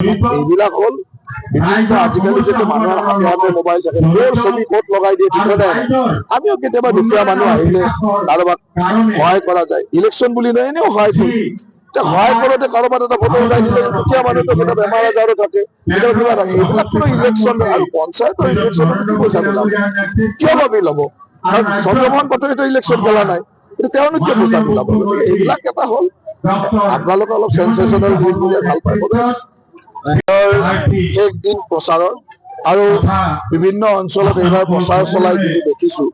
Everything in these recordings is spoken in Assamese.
এইবিলাক হ'ল বিভিন্ন আজিকালি যেটো মানুহৰ হাতে হাতে মোবাইল থাকে মোৰ ছবি ক'ত লগাই দিয়ে ঠিক নাই আমিও কেতিয়াবা দুখীয়া মানুহ আহিলে কাৰোবাক সহায় কৰা যায় ইলেকশ্যন বুলি নহয় এনেও সহায় কৰো সহায় কৰোঁতে কাৰোবাৰ এটা ফটো উঠাই দিলে দুখীয়া মানুহটো কেতিয়াবা বেমাৰ আজাৰো থাকে কেতিয়াবা কিবা থাকে এইবিলাক কোনো ইলেকশ্যন আৰু পঞ্চায়তৰ ইলেকশ্যনত কি পইচা মিলাব কিয় ভাবি ল'ব কাৰণ চন্দ্ৰমোহন পাটোৱাৰীতো ইলেকশ্যন খেলা নাই কিন্তু তেওঁলোক কিয় পইচা মিলাব গতিকে এইবিলাক এটা হ'ল আপোনালোকে অলপ চেনচেশ্যনেল নিউজ বুলি ভাল পায় একদিন প্ৰচাৰৰ আৰু বিভিন্ন অঞ্চলত এইবাৰ প্ৰচাৰ চলাই কিন্তু দেখিছো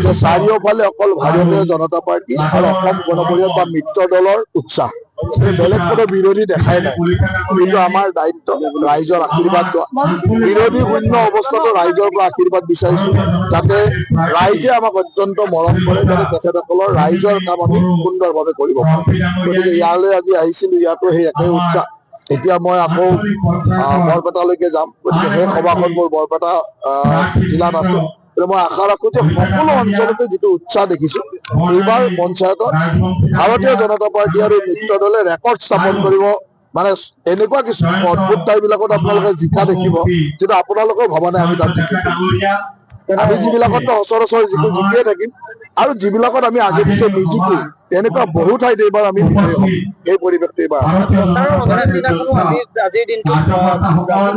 যে চাৰিওফালে অকল ভাৰতীয় জনতা পাৰ্টি আৰু অসম গণ পৰিষদ বা মিত্ৰ দলৰ উৎসাহ বেলেগ কোনো বিৰোধী দেখাই নাই কিন্তু আমাৰ দায়িত্ব ৰাইজৰ আশীৰ্বাদ লোৱা বিৰোধী শূন্য অৱস্থাতো ৰাইজৰ পৰা আশীৰ্বাদ বিচাৰিছো যাতে ৰাইজে আমাক অত্যন্ত মৰম কৰে যাতে তেখেতসকলৰ ৰাইজৰ কাম আমি সুন্দৰভাৱে কৰিব পাৰোঁ গতিকে ইয়ালৈ আজি আহিছিলো ইয়াতো সেই একে উৎসাহ এতিয়া মই আকৌ বৰপেটালৈকে যাম গতিকে সেই সভাখন মোৰ বৰপেটা জিলাত আছে মই আশা ৰাখো যে সকলো অঞ্চলতে যিটো উৎসাহ দেখিছো এইবাৰ পঞ্চায়তত ভাৰতীয় জনতা পাৰ্টি আৰু মিত্ৰ দলে ৰেকৰ্ড স্থাপন কৰিব মানে এনেকুৱা কিছু অদ্ভুত ঠাইবিলাকত আপোনালোকে জিকা দেখিব যিটো আপোনালোকেও ভবা নাই আমি তাত জিকিম আমি যিবিলাকতো সচৰাচৰ যিটো জিকিয়ে থাকিম আৰু যিবিলাকত আমি আগে পিছে নিজিকো তেনেকুৱা বহু ঠাইত এইবাৰ আমি এই পৰিৱেশটো এইবাৰ আজিৰ দিনটোত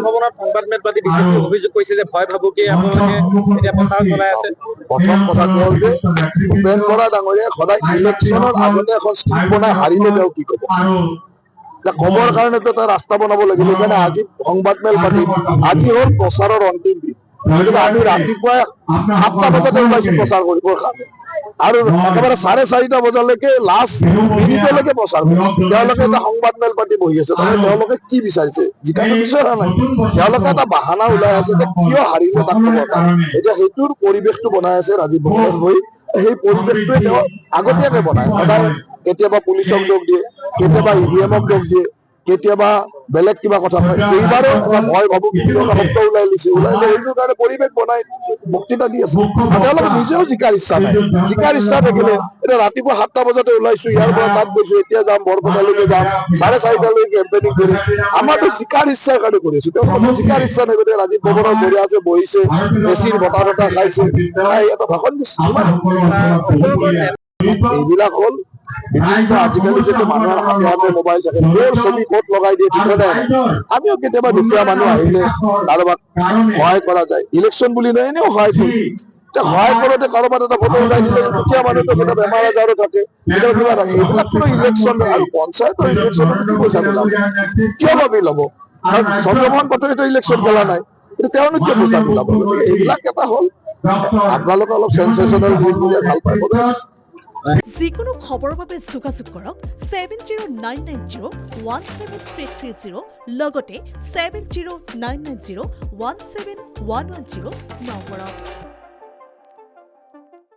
ভৱনত সংবাদমেল পাতি বিশেষকৈ অভিযোগ কৰিছে যে ভয় ভাবুকি আপোনালোকে এতিয়া প্ৰচাৰ চলাই আছে প্ৰথম কথাটো হ'ল যে ভূপেন বৰা ডাঙৰীয়াই সদায় ইলেকশ্যনৰ আগতে এখন স্ক্ৰিপ্ট বনাই হাৰিলে তেওঁ কি ক'ব ক'বৰ কাৰণেতো তাৰ ৰাস্তা বনাব লাগিল সেইকাৰণে আজি সংবাদমেল পাতি আজি হ'ল প্ৰচাৰৰ অন্তিম দিন গতিকে আমি ৰাতিপুৱাই 7টা বজাতে ওলাইছো প্ৰচাৰ কৰিবৰ কাৰণে আৰু একেবাৰে 4:30 বজালৈকে লাষ্ট মিনিটলৈকে প্ৰচাৰ তেওঁলোকে এটা সংবাদমেল পাতি বহি আছে তাৰমানে তেওঁলোকে কি বিচাৰিছে জিকাটো বিচৰা নাই তেওঁলোকে এটা বাহানা ওলাই আছে যে কিয় হাৰিলে তাক ক'ব এতিয়া সেইটোৰ পৰিৱেশটো বনাই আছে ৰাজীৱ বৰুৱাই হৈ সেই পৰিৱেশটোৱে তেওঁ আগতীয়াকে বনায় সদায় কেতিয়াবা পুলিচক দোষ দিয়ে কেতিয়াবা EVM-ক দোষ দিয়ে কেতিয়াবা বেলেগ কিবা কথা কয় এইবাৰো ভয় ভাবুকি এটা শব্দ ওলাই লৈছে সেইটোৰ কাৰণে পৰিৱেশ বনাই বক্তৃতা দি আছে তেওঁলোকে নিজেও জিকাৰ ইচ্ছা নাই জিকাৰ ইচ্ছা থাকিলে এতিয়া ৰাতিপুৱা 7টা বজাতে ওলাইছো ইয়াৰ পৰা তাত গৈছো এতিয়া যাম বৰপেটালৈকে যাম 4:30লৈকে কেম্পেইনিং কৰিম আমাৰতো জিকাৰ ইচ্ছাৰ কাৰণে কৰি আছো তেওঁলোকৰ জিকাৰ ইচ্ছা নাই গতিকে ৰাজীৱ বৰুৱাই বহি আছে বহিছে এচিৰ বতাহ খাইছে এটা ভাষণ দিছে এইবিলাক হ'ল বিভিন্ন আজিকালি যেটো মানুহৰ হাতে হাতে মোবাইল থাকে মোৰ ছবি ক'ত লগাই দিয়ে ঠিক নাই আমিও কেতিয়াবা দুখীয়া মানুহ আহিলে কাৰোবাক সহায় কৰা যায় ইলেকশ্যন বুলি নহয় এনেও সহায় কৰো সহায় কৰোঁতে কাৰোবাৰ এটা ফটো উঠাই দিলে দুখীয়া মানুহটো কেতিয়াবা বেমাৰ আজাৰো থাকে কেতিয়াবা কিবা থাকে এইবিলাক কোনো ইলেকশ্যন আৰু পঞ্চায়তৰ ইলেকশ্যনত কি পইচা মিলাব কিয় ভাবি ল'ব কাৰণ চন্দ্ৰমোহন পাটোৱাৰীতো ইলেকশ্যন খেলা নাই কিন্তু তেওঁলোক কিয় পইচা মিলাব গতিকে এইবিলাক এটা হ'ল আপোনালোকে অলপ চেনচেশ্যনেল নিউজ বুলি ভাল পায় যিকোনো খবৰৰ বাবে যোগাযোগ কৰক 7099017330 লগতে 7099017110 নম্বৰত।